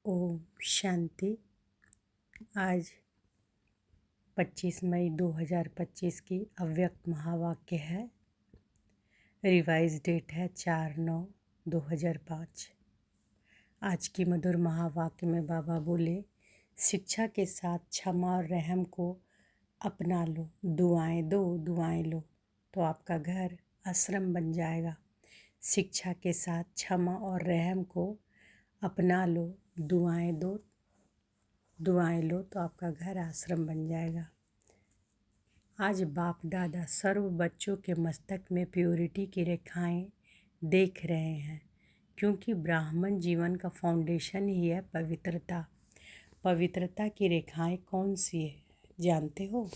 ओम शांति। आज 25 मई 2025 की अव्यक्त महावाक्य है। रिवाइज डेट है 4/9/2005। आज की मधुर महावाक्य में बाबा बोले, शिक्षा के साथ क्षमा और रहम को अपना लो, दुआएं दो, दुआएं लो, तो आपका घर आश्रम बन जाएगा। शिक्षा के साथ क्षमा और रहम को अपना लो, दुआएं दो, दुआएं लो, तो आपका घर आश्रम बन जाएगा। आज बाप दादा सर्व बच्चों के मस्तक में प्योरिटी की रेखाएं देख रहे हैं, क्योंकि ब्राह्मण जीवन का फाउंडेशन ही है पवित्रता। पवित्रता की रेखाएं कौन सी है जानते हो?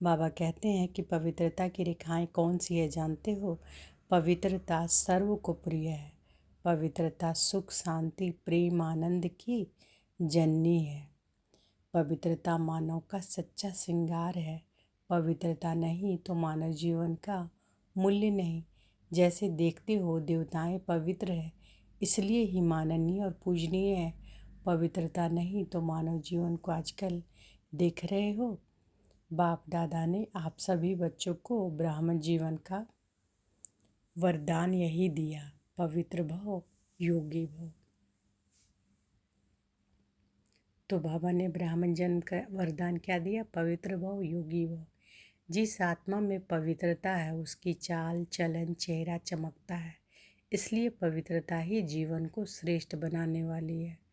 बाबा कहते हैं कि पवित्रता की रेखाएं कौन सी है जानते हो? पवित्रता सर्व को प्रिय है। पवित्रता सुख, शांति, प्रेम, आनंद की जननी है। पवित्रता मानव का सच्चा श्रृंगार है। पवित्रता नहीं तो मानव जीवन का मूल्य नहीं। जैसे देखते हो देवताएं पवित्र है, इसलिए ही माननीय और पूजनीय है। पवित्रता नहीं तो मानव जीवन को आजकल देख रहे हो। बाप दादा ने आप सभी बच्चों को ब्राह्मण जीवन का वरदान यही दिया, पवित्र भव, योगी भव। तो बाबा ने ब्राह्मण जन्म का वरदान क्या दिया? पवित्र भव, योगी भव। जिस आत्मा में पवित्रता है उसकी चाल चलन चेहरा चमकता है। इसलिए पवित्रता ही जीवन को श्रेष्ठ बनाने वाली है।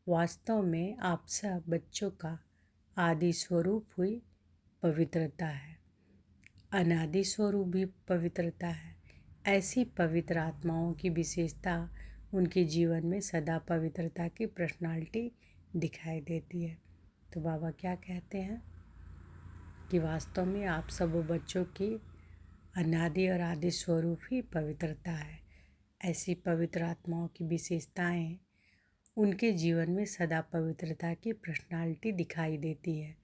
वास्तव में आप सब बच्चों का आदि स्वरूप हुई पवित्रता है, अनादि स्वरूप भी पवित्रता है। ऐसी पवित्र आत्माओं की विशेषता उनके जीवन में सदा पवित्रता की पर्सनालिटी दिखाई देती है। तो बाबा क्या कहते हैं कि वास्तव में आप सब बच्चों की अनादि और आदि स्वरूप ही पवित्रता है। ऐसी पवित्र आत्माओं की विशेषताएं उनके जीवन में सदा पवित्रता की पर्सनालिटी दिखाई देती है।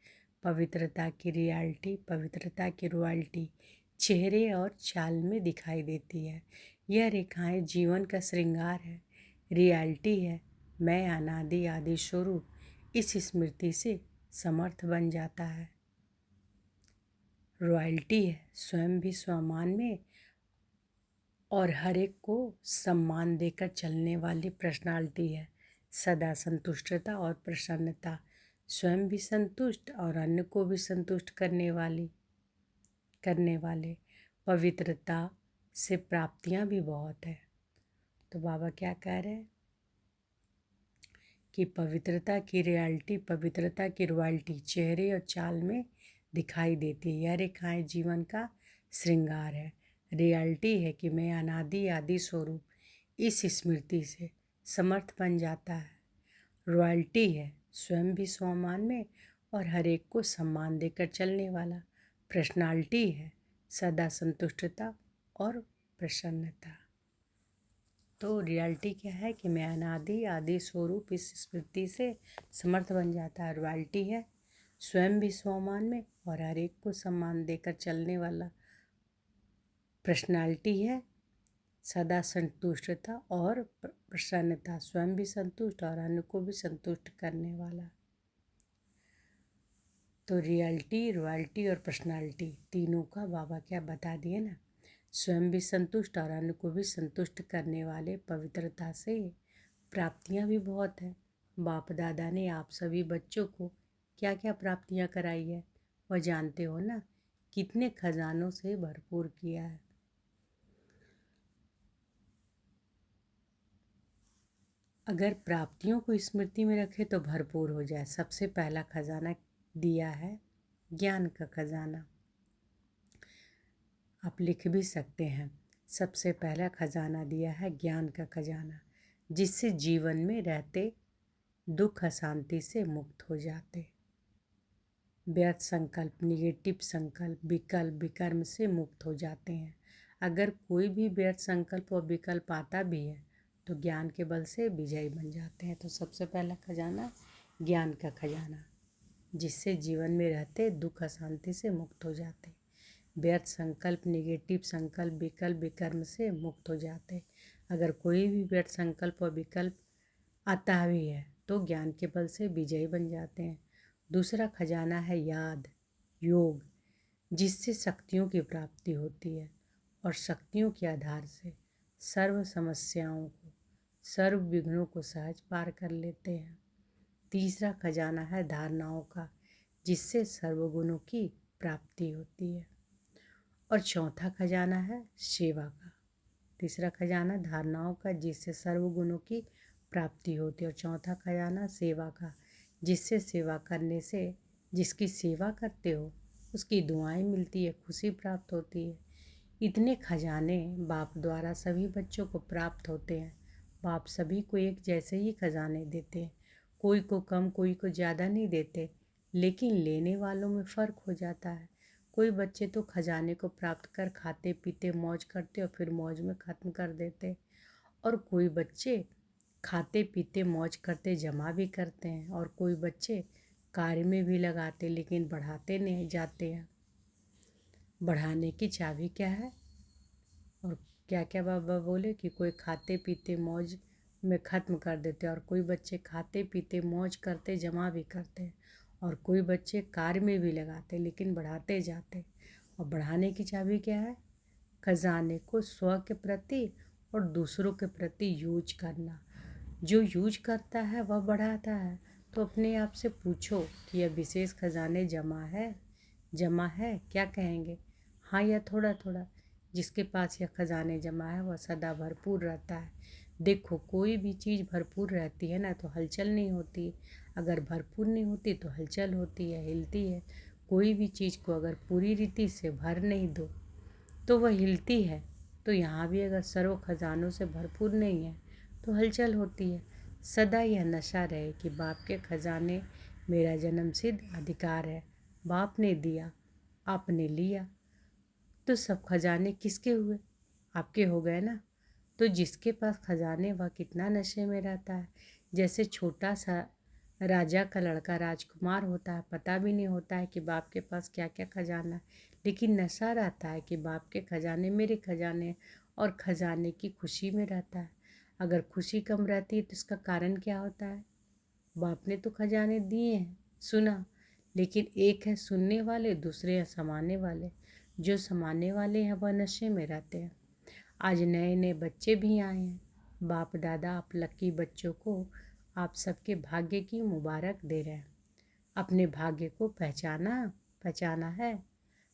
पवित्रता की रियलिटी, पवित्रता की रॉयल्टी चेहरे और चाल में दिखाई देती है। यह रेखाएं जीवन का श्रृंगार है, रियलिटी है। मैं अनादि आदि स्वरूप इस स्मृति से समर्थ बन जाता है। रॉयल्टी है, स्वयं भी स्वमान में और हर एक को सम्मान देकर चलने वाली पर्सनालिटी है। सदा संतुष्टता और प्रसन्नता, स्वयं भी संतुष्ट और अन्य को भी संतुष्ट करने वाले। पवित्रता से प्राप्तियां भी बहुत है। तो बाबा क्या कह रहे हैं कि पवित्रता की रियलिटी, पवित्रता की रॉयल्टी चेहरे और चाल में दिखाई देती है। यह रेखाएं जीवन का श्रृंगार है। रियलिटी है कि मैं अनादि आदि स्वरूप इस स्मृति से समर्थ बन जाता है। रॉयल्टी है, स्वयं भी स्वमान में और हर एक को सम्मान देकर चलने वाला। पर्सनालिटी है, सदा संतुष्टता और प्रसन्नता। तो रियलिटी क्या है कि मैं अनादि आदि स्वरूप इस स्मृति से समर्थ बन जाता है। रॉयल्टी है, स्वयं भी स्वमान में और हर एक को सम्मान देकर चलने वाला। पर्सनालिटी है, सदा संतुष्टता और प्रसन्नता, स्वयं भी संतुष्ट और अन्य को भी संतुष्ट करने वाला। तो रियलिटी, रॉयल्टी और पर्सनालिटी तीनों का बाबा क्या बता दिए ना। स्वयं भी संतुष्ट और अन्य को भी संतुष्ट करने वाले। पवित्रता से प्राप्तियां भी बहुत हैं। बाप दादा ने आप सभी बच्चों को क्या क्या प्राप्तियां कराई है वह जानते हो ना। कितने खजानों से भरपूर किया है। अगर प्राप्तियों को स्मृति में रखे तो भरपूर हो जाए। सबसे पहला खजाना दिया है ज्ञान का खजाना। आप लिख भी सकते हैं, सबसे पहला खजाना दिया है ज्ञान का खजाना, जिससे जीवन में रहते दुख अशांति से मुक्त हो जाते। व्यर्थ संकल्प, निगेटिव संकल्प, विकल्प, विकर्म से मुक्त हो जाते हैं। अगर कोई भी व्यर्थ संकल्प और विकल्प आता भी है तो ज्ञान के बल से विजयी बन जाते हैं। तो सबसे पहला खजाना ज्ञान का खजाना, जिससे जीवन में रहते दुख अशांति से मुक्त हो जाते। व्यर्थ संकल्प, निगेटिव संकल्प, विकल्प, विकर्म से मुक्त हो जाते। अगर कोई भी व्यर्थ संकल्प और विकल्प आता भी है तो ज्ञान के बल से विजयी बन जाते हैं। दूसरा खजाना है याद, योग, जिससे शक्तियों की प्राप्ति होती है और शक्तियों के आधार से सर्व समस्याओं को, सर्व विघ्नों को सहज पार कर लेते हैं। तीसरा खजाना है धारणाओं का, जिससे सर्वगुणों की प्राप्ति होती है। और चौथा खजाना है सेवा का। तीसरा खजाना धारणाओं का, जिससे सर्वगुणों की प्राप्ति होती है, और चौथा खजाना सेवा का, जिससे सेवा करने से जिसकी सेवा करते हो उसकी दुआएं मिलती है, खुशी प्राप्त होती है। इतने खजाने बाप द्वारा सभी बच्चों को प्राप्त होते हैं। बाप सभी को एक जैसे ही खजाने देते हैं, कोई को कम कोई को ज़्यादा नहीं देते, लेकिन लेने वालों में फ़र्क हो जाता है। कोई बच्चे तो खजाने को प्राप्त कर खाते पीते मौज करते और फिर मौज में ख़त्म कर देते, और कोई बच्चे खाते पीते मौज करते जमा भी करते हैं, और कोई बच्चे कार्य में भी लगाते लेकिन बढ़ाते नहीं जाते हैं। बढ़ाने की चाबी क्या है? और क्या क्या बाबा बोले कि कोई खाते पीते मौज में ख़त्म कर देते, और कोई बच्चे खाते पीते मौज करते जमा भी करते, और कोई बच्चे कार्य में भी लगाते लेकिन बढ़ाते जाते। और बढ़ाने की चाबी क्या है? खजाने को स्व के प्रति और दूसरों के प्रति यूज करना। जो यूज करता है वह बढ़ाता है। तो अपने आप से पूछो कि यह विशेष खजाने जमा है, क्या कहेंगे? हाँ या थोड़ा थोड़ा? जिसके पास यह खजाने जमा है वह सदा भरपूर रहता है। देखो, कोई भी चीज़ भरपूर रहती है ना तो हलचल नहीं होती, अगर भरपूर नहीं होती तो हलचल होती है, हिलती है। कोई भी चीज़ को अगर पूरी रीति से भर नहीं दो तो वह हिलती है। तो यहाँ भी अगर सर्व खजानों से भरपूर नहीं है तो हलचल होती है। सदा यह नशा रहे कि बाप के खजाने मेरा जन्मसिद्ध अधिकार है, बाप ने दिया, आपने लिया। तो सब खजाने किसके हुए? आपके हो गए ना। तो जिसके पास खजाने वह कितना नशे में रहता है। जैसे छोटा सा राजा का लड़का राजकुमार होता है, पता भी नहीं होता है कि बाप के पास क्या क्या खजाना है, लेकिन नशा रहता है कि बाप के खजाने मेरे खजाने, और खजाने की खुशी में रहता है। अगर खुशी कम रहती है तो इसका कारण क्या होता है? बाप ने तो खजाने दिए हैं, सुना, लेकिन एक है सुनने वाले, दूसरे हैं समाने वाले। जो समाने वाले हैं वह नशे में रहते हैं। आज नए नए बच्चे भी आए हैं। बाप दादा आप लकी बच्चों को आप सबके भाग्य की मुबारक दे रहे हैं। अपने भाग्य को पहचाना है।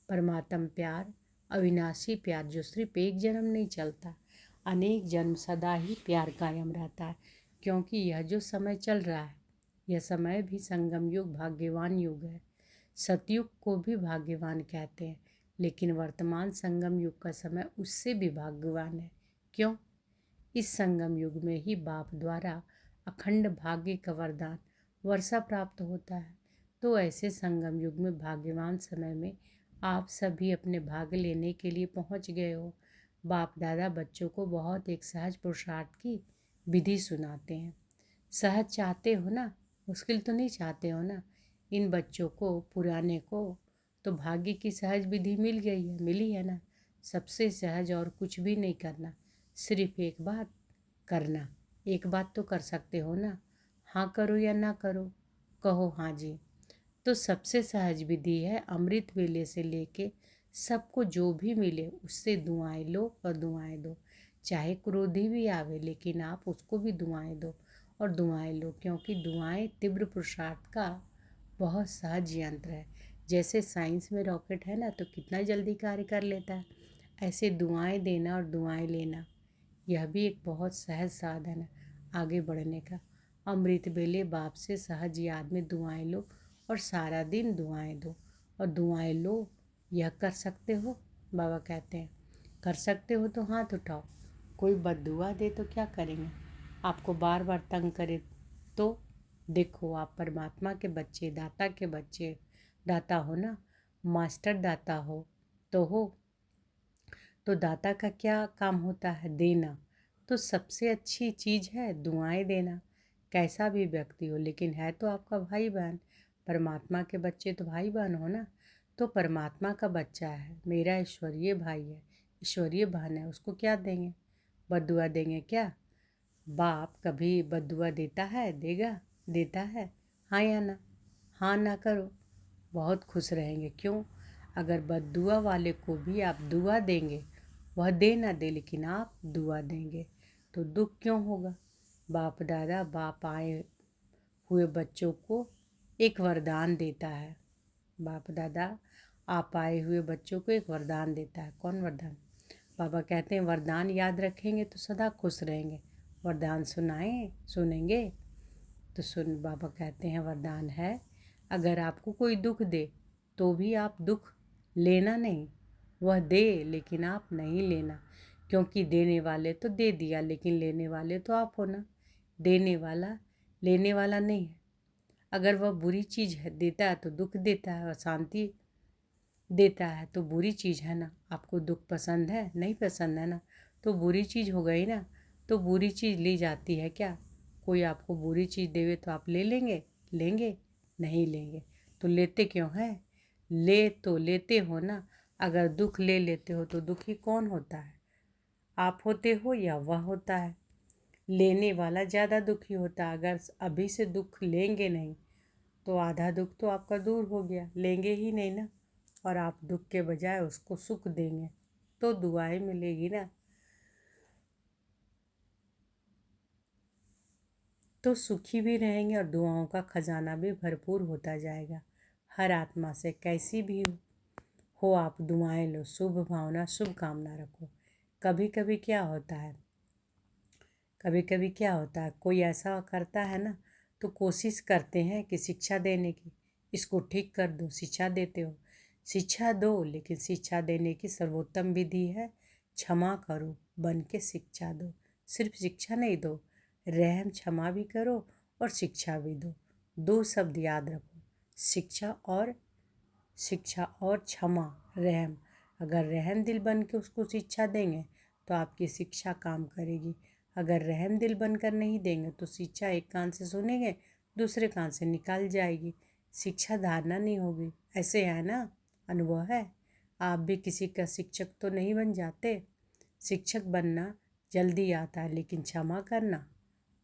परमात्म प्यार, अविनाशी प्यार जो सिर्फ एक जन्म नहीं चलता, अनेक जन्म सदा ही प्यार कायम रहता है। क्योंकि यह जो समय चल रहा है यह समय भी संगम युग भाग्यवान युग है। सतयुग को भी भाग्यवान कहते हैं, लेकिन वर्तमान संगम युग का समय उससे भी भाग्यवान है। क्यों? इस संगम युग में ही बाप द्वारा अखंड भाग्य का वरदान वर्षा प्राप्त होता है। तो ऐसे संगम युग में भाग्यवान समय में आप सभी अपने भाग लेने के लिए पहुंच गए हो। बाप दादा बच्चों को बहुत एक सहज पुरुषार्थ की विधि सुनाते हैं। सहज चाहते हो ना, मुश्किल तो नहीं चाहते हो ना। इन बच्चों को, पुराने को तो भाग्य की सहज विधि मिली है ना। सबसे सहज और कुछ भी नहीं करना, सिर्फ एक बात करना। एक बात तो कर सकते हो ना, हाँ करो या ना करो, कहो हाँ जी। तो सबसे सहज विधि है अमृत वेले से लेके सबको जो भी मिले उससे दुआएं लो और दुआएं दो। चाहे क्रोधी भी आवे लेकिन आप उसको भी दुआएं दो और दुआएं लो, क्योंकि दुआएं तीव्र पुरुषार्थ का बहुत सहज यंत्र है। जैसे साइंस में रॉकेट है ना तो कितना जल्दी कार्य कर लेता है, ऐसे दुआएं देना और दुआएं लेना यह भी एक बहुत सहज साधन है आगे बढ़ने का। अमृत बेले बाप से सहज याद में दुआएं लो और सारा दिन दुआएं दो और दुआएं लो। यह कर सकते हो? बाबा कहते हैं कर सकते हो तो हाथ उठाओ। कोई बद्दुआ दे तो क्या करेंगे? आपको बार बार तंग करे तो? देखो, आप परमात्मा के बच्चे, दाता के बच्चे, दाता हो ना, मास्टर दाता हो तो दाता का क्या काम होता है? देना। तो सबसे अच्छी चीज़ है दुआएं देना। कैसा भी व्यक्ति हो लेकिन है तो आपका भाई बहन। परमात्मा के बच्चे तो भाई बहन हो ना। तो परमात्मा का बच्चा है, मेरा ईश्वरीय भाई है, ईश्वरीय बहन है, उसको क्या देंगे? बद्दुआ देंगे क्या? बाप कभी बद्दुआ देता है? देता है? हाँ या ना? हाँ ना करो, बहुत खुश रहेंगे। क्यों? अगर बद्दुआ वाले को भी आप दुआ देंगे, वह दे ना दे लेकिन आप दुआ देंगे, तो दुख क्यों होगा? बाप आए हुए बच्चों को एक वरदान देता है। बाप दादा आप आए हुए बच्चों को एक वरदान देता है। कौन वरदान? बाबा कहते हैं वरदान याद रखेंगे तो सदा खुश रहेंगे। वरदान सुनेंगे तो बाबा कहते हैं वरदान है, अगर आपको कोई दुख दे तो भी आप दुख लेना नहीं। वह दे लेकिन आप नहीं लेना, क्योंकि देने वाले तो दे दिया लेकिन लेने वाले तो आप हो ना। देने वाला लेने वाला नहीं है। अगर वह बुरी चीज़ है देता है तो दुख देता है, और शांति देता है तो बुरी चीज़ है ना। आपको दुख पसंद है? नहीं पसंद है ना, तो बुरी चीज़ हो गई ना। तो बुरी चीज़ ली जाती है क्या? कोई आपको बुरी चीज़ देवे तो आप ले लेंगे? नहीं लेंगे। तो लेते क्यों है? लेते हो ना। अगर दुख ले लेते हो तो दुखी कौन होता है? आप होते हो या वह होता है? लेने वाला ज़्यादा दुखी होता है। अगर अभी से दुख लेंगे नहीं तो आधा दुख तो आपका दूर हो गया। लेंगे ही नहीं ना, और आप दुख के बजाय उसको सुख देंगे तो दुआएं मिलेगी ना। तो सुखी भी रहेंगे और दुआओं का खजाना भी भरपूर होता जाएगा। हर आत्मा से कैसी भी हो आप दुआएं लो, शुभ भावना शुभ कामना रखो। कभी कभी क्या होता है, कोई ऐसा करता है ना, तो कोशिश करते हैं कि शिक्षा देने की, इसको ठीक कर दो। शिक्षा देते हो, शिक्षा दो, लेकिन शिक्षा देने की सर्वोत्तम विधि है क्षमा करो बन के शिक्षा दो। सिर्फ शिक्षा नहीं दो, रहम क्षमा भी करो और शिक्षा भी दो। दो शब्द याद रखो, शिक्षा और क्षमा, रहम। अगर रहम दिल बन के उसको शिक्षा देंगे तो आपकी शिक्षा काम करेगी। अगर रहम दिल बनकर नहीं देंगे तो शिक्षा एक कान से सुनेंगे, दूसरे कान से निकाल जाएगी, शिक्षा धारणा नहीं होगी। ऐसे है ना, अनुभव है। आप भी किसी का शिक्षक तो नहीं बन जाते। शिक्षक बनना जल्दी आता है, लेकिन क्षमा करना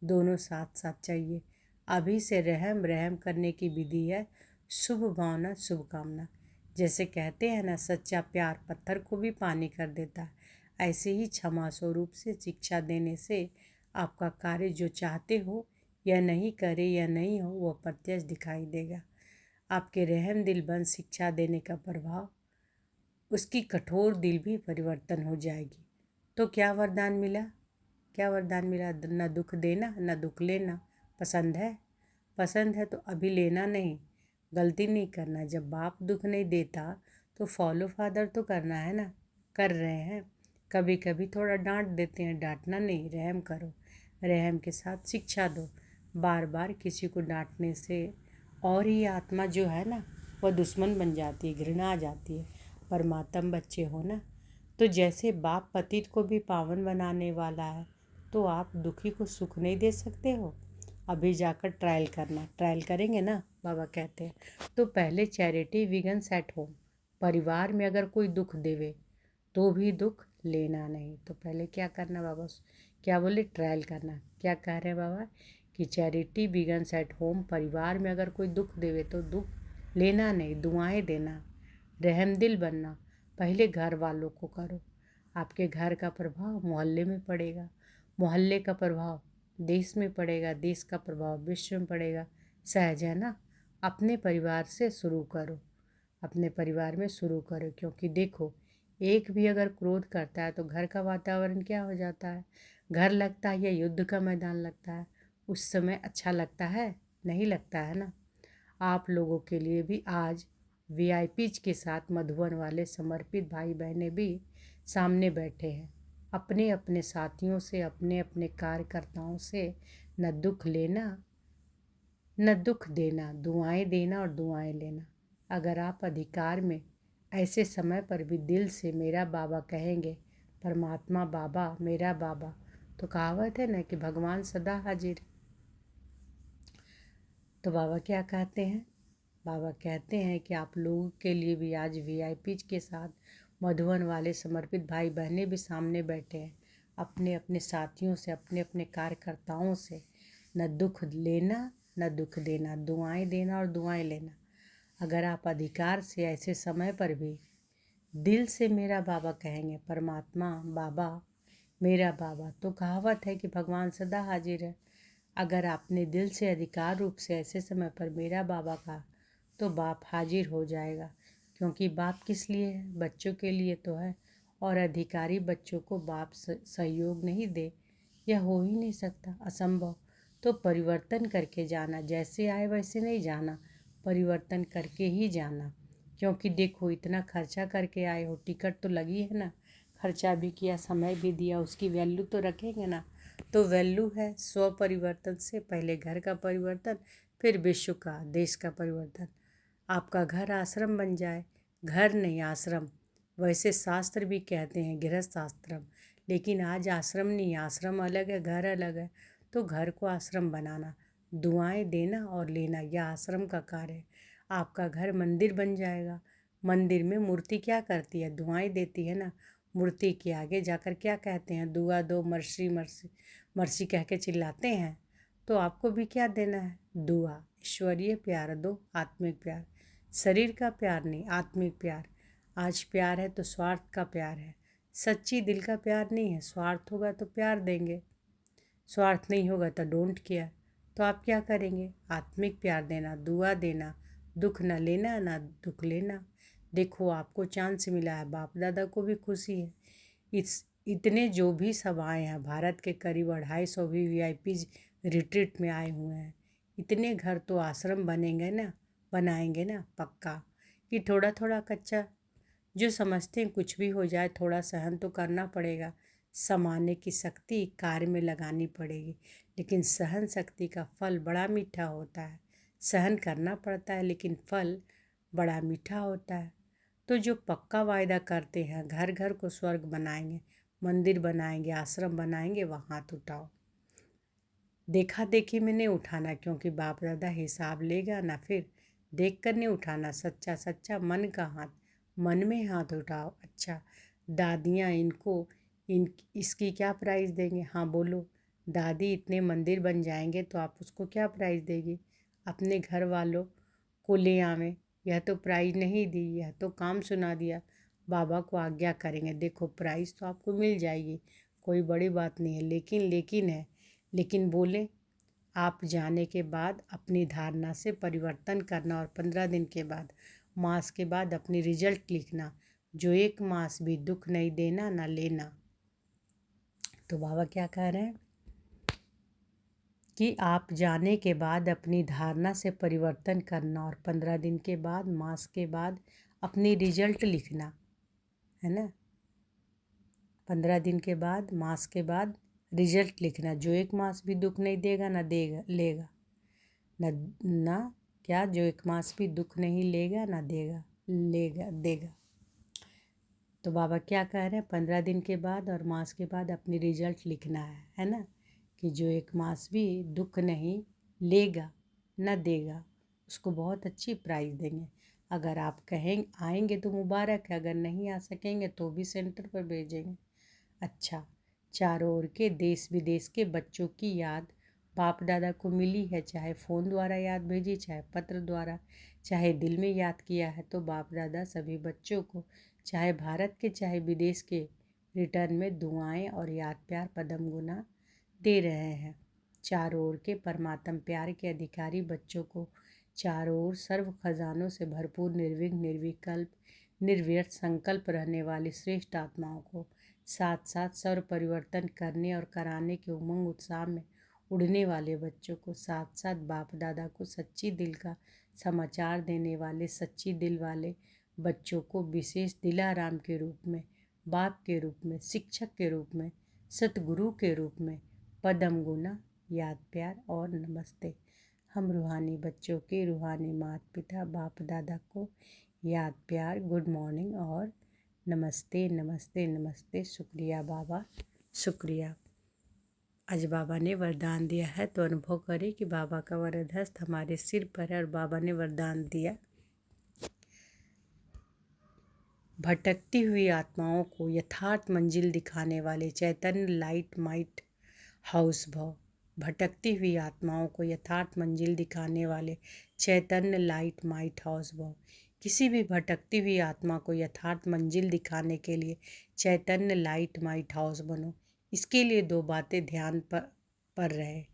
दोनों साथ साथ चाहिए। अभी से रहम करने की विधि है शुभ भावना शुभ कामना। जैसे कहते हैं ना, सच्चा प्यार पत्थर को भी पानी कर देता है। ऐसे ही क्षमा स्वरूप से शिक्षा देने से आपका कार्य जो चाहते हो या नहीं करे या नहीं हो, वह प्रत्यक्ष दिखाई देगा। आपके रहम दिल बन शिक्षा देने का प्रभाव, उसकी कठोर दिल भी परिवर्तन हो जाएगी। तो क्या वरदान मिला? न दुख देना न दुख लेना। पसंद है तो अभी लेना नहीं, गलती नहीं करना। जब बाप दुख नहीं देता तो फॉलो फादर तो करना है ना, कर रहे हैं। कभी कभी थोड़ा डांट देते हैं, डांटना नहीं, रहम करो। रहम के साथ शिक्षा दो। बार बार किसी को डांटने से और ही आत्मा जो है ना, वह दुश्मन बन जाती है, घृणा आ जाती है। परमात्म बच्चे हो ना, तो जैसे बाप पतित को भी पावन बनाने वाला है, तो आप दुखी को सुख नहीं दे सकते हो? अभी जाकर ट्रायल करेंगे ना, बाबा कहते हैं। तो पहले चैरिटी विगन्स एट होम। परिवार में अगर कोई दुख देवे तो भी दुख लेना नहीं। तो पहले क्या करना बाबा? क्या बोले? ट्रायल करना। क्या कह रहे हैं बाबा? कि चैरिटी बिगन्स एट होम। परिवार में अगर कोई दुख देवे तो दुख लेना नहीं, दुआएं देना, रहमदिल बनना। पहले घर वालों को करो, आपके घर का प्रभाव मोहल्ले में पड़ेगा, मोहल्ले का प्रभाव देश में पड़ेगा, देश का प्रभाव विश्व में पड़ेगा। सहज है ना। अपने परिवार से शुरू करो, अपने परिवार में शुरू करो। क्योंकि देखो, एक भी अगर क्रोध करता है तो घर का वातावरण क्या हो जाता है? घर लगता है या युद्ध का मैदान लगता है? उस समय अच्छा लगता है? नहीं लगता है ना। आप लोगों के लिए भी आज वीआईपीज के साथ मधुबन वाले समर्पित भाई बहनें भी सामने बैठे हैं। अपने अपने साथियों से, अपने अपने कार्यकर्ताओं से न दुख लेना न दुख देना, दुआएं देना और दुआएं लेना। अगर आप अधिकार में ऐसे समय पर भी दिल से मेरा बाबा कहेंगे, परमात्मा बाबा मेरा बाबा, तो कहावत है ना कि भगवान सदा हाजिर। तो बाबा क्या कहते हैं? बाबा कहते हैं कि आप लोगों के लिए भी आज वीआईपी के साथ मधुबन वाले समर्पित भाई बहनें भी सामने बैठे हैं। अपने अपने साथियों से, अपने अपने कार्यकर्ताओं से न दुख लेना न दुख देना, दुआएं देना और दुआएं लेना। अगर आप अधिकार से ऐसे समय पर भी दिल से मेरा बाबा कहेंगे, परमात्मा बाबा मेरा बाबा, तो कहावत है कि भगवान सदा हाजिर है। अगर आपने दिल से अधिकार रूप से ऐसे समय पर मेरा बाबा कहा तो बाप हाजिर हो जाएगा, क्योंकि बाप किस लिए है? बच्चों के लिए तो है। और अधिकारी बच्चों को बाप सहयोग नहीं दे, यह हो ही नहीं सकता, असंभव। तो परिवर्तन करके जाना, जैसे आए वैसे नहीं जाना, परिवर्तन करके ही जाना। क्योंकि देखो इतना खर्चा करके आए हो, टिकट तो लगी है ना, खर्चा भी किया, समय भी दिया, उसकी वैल्यू तो रखेंगे ना। तो वैल्यू है स्व परिवर्तन से पहले घर का परिवर्तन, फिर विश्व का, देश का परिवर्तन। आपका घर आश्रम बन जाए, घर नहीं आश्रम। वैसे शास्त्र भी कहते हैं गृहस्थ आश्रम, लेकिन आज आश्रम नहीं, आश्रम अलग है, घर अलग है। तो घर को आश्रम बनाना, दुआएं देना और लेना, यह आश्रम का कार्य है। आपका घर मंदिर बन जाएगा। मंदिर में मूर्ति क्या करती है? दुआएं देती है ना। मूर्ति के आगे जाकर क्या कहते हैं? दुआ दो, मर्सी मर्सी मर्सी कह के चिल्लाते हैं। तो आपको भी क्या देना है? दुआ, ईश्वरीय प्यार दो, आत्मिक प्यार, शरीर का प्यार नहीं, आत्मिक प्यार। आज प्यार है तो स्वार्थ का प्यार है, सच्ची दिल का प्यार नहीं है। स्वार्थ होगा तो प्यार देंगे, स्वार्थ नहीं होगा तो डोंट केयर। तो आप क्या करेंगे? आत्मिक प्यार देना, दुआ देना, दुख न लेना ना दुख लेना। देखो आपको चांस मिला है, बाप दादा को भी खुशी है। इतने जो भी सभाएं हैं, भारत के करीब 250 भी VIP रिट्रीट में आए हुए हैं। इतने घर तो आश्रम बनेंगे ना, बनाएंगे ना पक्का। कि थोड़ा थोड़ा कच्चा, जो समझते हैं कुछ भी हो जाए थोड़ा सहन तो करना पड़ेगा। समाने की शक्ति कार्य में लगानी पड़ेगी, लेकिन सहन शक्ति का फल बड़ा मीठा होता है। सहन करना पड़ता है लेकिन फल बड़ा मीठा होता है। तो जो पक्का वायदा करते हैं, घर घर को स्वर्ग बनाएंगे, मंदिर बनाएंगे, आश्रम बनाएंगे, वहाँ हाथ उठाओ। देखा देखी में नहीं उठाना, क्योंकि बाप दादा हिसाब लेगा ना। फिर देख कर नहीं उठाना, सच्चा सच्चा मन का हाथ, मन में हाथ उठाओ। अच्छा दादियाँ, इसकी क्या प्राइज़ देंगे? हाँ बोलो। दादी इतने मंदिर बन जाएंगे तो आप उसको क्या प्राइज़ देगी? अपने घर वालों को ले आवें। यह तो प्राइज़ नहीं दी, यह तो काम सुना दिया। बाबा को आज्ञा करेंगे, देखो प्राइज़ तो आपको मिल जाएगी, कोई बड़ी बात नहीं है। लेकिन है, लेकिन बोले आप जाने के बाद अपनी धारणा से परिवर्तन करना, और 15 दिन के बाद, मास के बाद अपनी रिजल्ट लिखना। जो 1 मास भी दुख नहीं देना ना लेना। तो बाबा क्या कह रहे हैं कि आप जाने के बाद अपनी धारणा से परिवर्तन करना, और 15 दिन के बाद, मास के बाद अपनी रिजल्ट लिखना, है ना। 15 दिन के बाद, मास के बाद रिजल्ट लिखना। जो 1 मास भी दुख नहीं देगा ना देगा लेगा ना क्या, जो 1 मास भी दुख नहीं लेगा ना देगा लेगा देगा। तो बाबा क्या कह रहे हैं? 15 दिन के बाद और मास के बाद अपनी रिजल्ट लिखना है ना। कि जो 1 मास भी दुख नहीं लेगा ना देगा, उसको बहुत अच्छी प्राइज़ देंगे। अगर आप कहें आएंगे तो मुबारक है, अगर नहीं आ सकेंगे तो भी सेंटर पर भेजेंगे। अच्छा, चारों ओर के देश विदेश के बच्चों की याद बाप दादा को मिली है, चाहे फ़ोन द्वारा याद भेजी, चाहे पत्र द्वारा, चाहे दिल में याद किया है। तो बाप दादा सभी बच्चों को, चाहे भारत के चाहे विदेश के, रिटर्न में दुआएं और याद प्यार पदम गुना दे रहे हैं। चारों ओर के परमात्म प्यार के अधिकारी बच्चों को, चारों ओर सर्व खजानों से भरपूर निर्विघ्न निर्विकल्प निर्व्यर्थ संकल्प रहने वाली श्रेष्ठ आत्माओं को, साथ साथ सर्व परिवर्तन करने और कराने के उमंग उत्साह में उड़ने वाले बच्चों को, साथ साथ बाप दादा को सच्ची दिल का समाचार देने वाले सच्ची दिल वाले बच्चों को विशेष दिलाराम के रूप में, बाप के रूप में, शिक्षक के रूप में, सतगुरु के रूप में पदम गुना याद प्यार और नमस्ते। हम रूहानी बच्चों के रूहानी माता पिता बाप दादा को याद प्यार, गुड मॉर्निंग और नमस्ते नमस्ते नमस्ते। शुक्रिया बाबा, शुक्रिया। आज बाबा ने वरदान दिया है तो अनुभव करें कि बाबा का वरद हस्त हमारे सिर पर है और बाबा ने वरदान दिया। भटकती हुई आत्माओं को यथार्थ मंजिल दिखाने वाले चैतन्य लाइट माइट हाउस भव। भटकती हुई आत्माओं को यथार्थ मंजिल दिखाने वाले चैतन्य लाइट माइट हाउस भव। किसी भी भटकती हुई आत्मा को यथार्थ मंजिल दिखाने के लिए चैतन्य लाइट माइट हाउस बनो। इसके लिए दो बातें ध्यान पर रहे।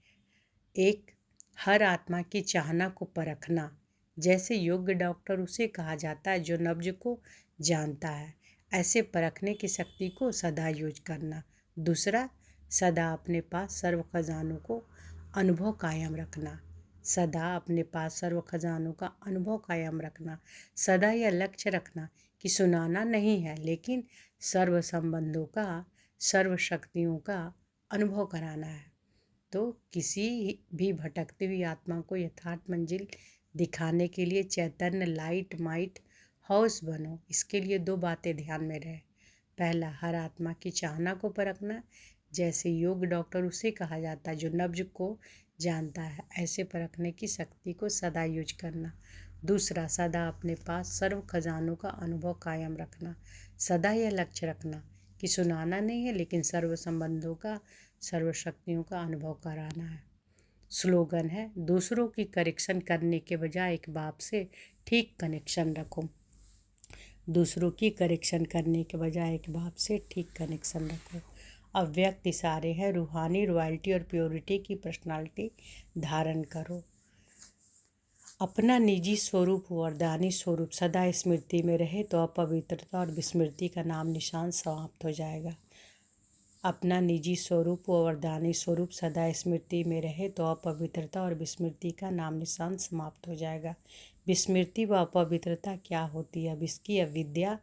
एक, हर आत्मा की चाहना को परखना, जैसे योग्य डॉक्टर उसे कहा जाता है जो नब्ज को जानता है। ऐसे परखने की शक्ति को सदा यूज करना। दूसरा, सदा अपने पास सर्व खजानों को अनुभव कायम रखना। सदा अपने पास सर्व खजानों का अनुभव कायम रखना। सदा यह लक्ष्य रखना कि सुनाना नहीं है, लेकिन सर्व संबंधों का, सर्व शक्तियों का अनुभव कराना है। तो किसी भी भटकती हुई आत्मा को यथार्थ मंजिल दिखाने के लिए चैतन्य लाइट माइट हाउस बनो। इसके लिए दो बातें ध्यान में रहे। पहला, हर आत्मा की चाहना को परखना, जैसे योग डॉक्टर उसे कहा जाता है जो नब्ज को जानता है। ऐसे परखने की शक्ति को सदा यूज करना। दूसरा, सदा अपने पास सर्व खजानों का अनुभव कायम रखना। सदा यह लक्ष्य रखना कि सुनाना नहीं है, लेकिन सर्व संबंधों का, सर्व शक्तियों का अनुभव कराना है। स्लोगन है, दूसरों की करेक्शन करने के बजाय एक बाप से ठीक कनेक्शन रखो। दूसरों की करेक्शन करने के बजाय एक बाप से ठीक कनेक्शन रखो। अव्यक्त इशारे हैं, रूहानी रॉयल्टी और प्योरिटी की पर्सनालिटी धारण करो। अपना निजी स्वरूप, वरदानी स्वरूप सदा स्मृति में रहे तो अपवित्रता और विस्मृति का नाम निशान समाप्त हो जाएगा। अपना निजी स्वरूप व वरदानी स्वरूप सदा स्मृति में रहे तो अपवित्रता और विस्मृति का नाम निशान समाप्त हो जाएगा। विस्मृति व अपवित्रता क्या होती है? अब इसकी अविद्या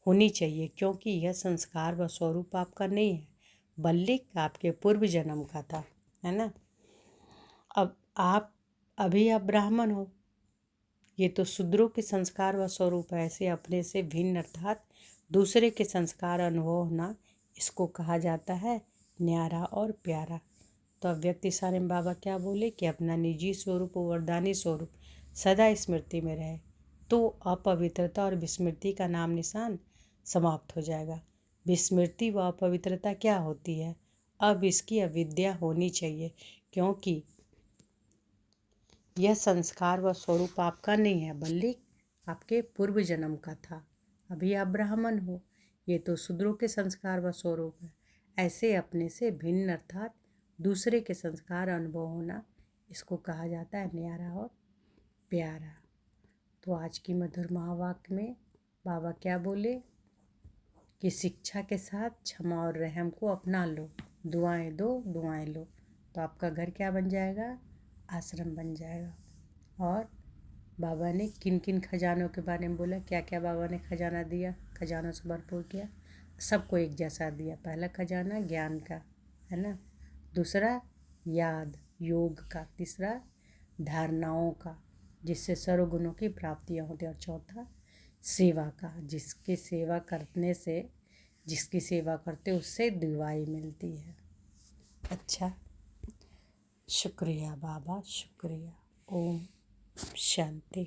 होनी चाहिए, क्योंकि यह संस्कार व स्वरूप आपका नहीं है, बल्कि आपके पूर्व जन्म का था, है ना। अब अभी आप ब्राह्मण हो, ये तो शूद्रों के संस्कार व स्वरूप है। ऐसे अपने से भिन्न अर्थात दूसरे के संस्कार अनुभव होना, इसको कहा जाता है न्यारा और प्यारा। तो अव्यक्त इशारे में बाबा क्या बोले कि अपना निजी स्वरूप वरदानी स्वरूप सदा स्मृति में रहे तो अपवित्रता और विस्मृति का नाम निशान समाप्त हो जाएगा। विस्मृति व अपवित्रता क्या होती है? अब इसकी अविद्या होनी चाहिए, क्योंकि यह संस्कार व स्वरूप आपका नहीं है, बल्कि आपके पूर्व जन्म का था। अभी आप ब्राह्मण हो, ये तो शूद्रों के संस्कार व स्वरूप है। ऐसे अपने से भिन्न अर्थात दूसरे के संस्कार अनुभव होना, इसको कहा जाता है न्यारा और प्यारा। तो आज की मधुर महावाक्य में बाबा क्या बोले कि शिक्षा के साथ क्षमा और रहम को अपना लो, दुआएं दो, दुआएं लो, तो आपका घर क्या बन जाएगा? आश्रम बन जाएगा। और बाबा ने किन किन खजानों के बारे में बोला, क्या क्या बाबा ने खजाना दिया, खजानों से भरपूर किया, सबको एक जैसा दिया। पहला खजाना ज्ञान का, है ना। दूसरा याद योग का। तीसरा धारणाओं का, जिससे सर्वगुणों की प्राप्तियाँ होती है। और चौथा सेवा का, जिसकी सेवा करते उससे दुआएं मिलती है। अच्छा, शुक्रिया बाबा, शुक्रिया। ओम शांति।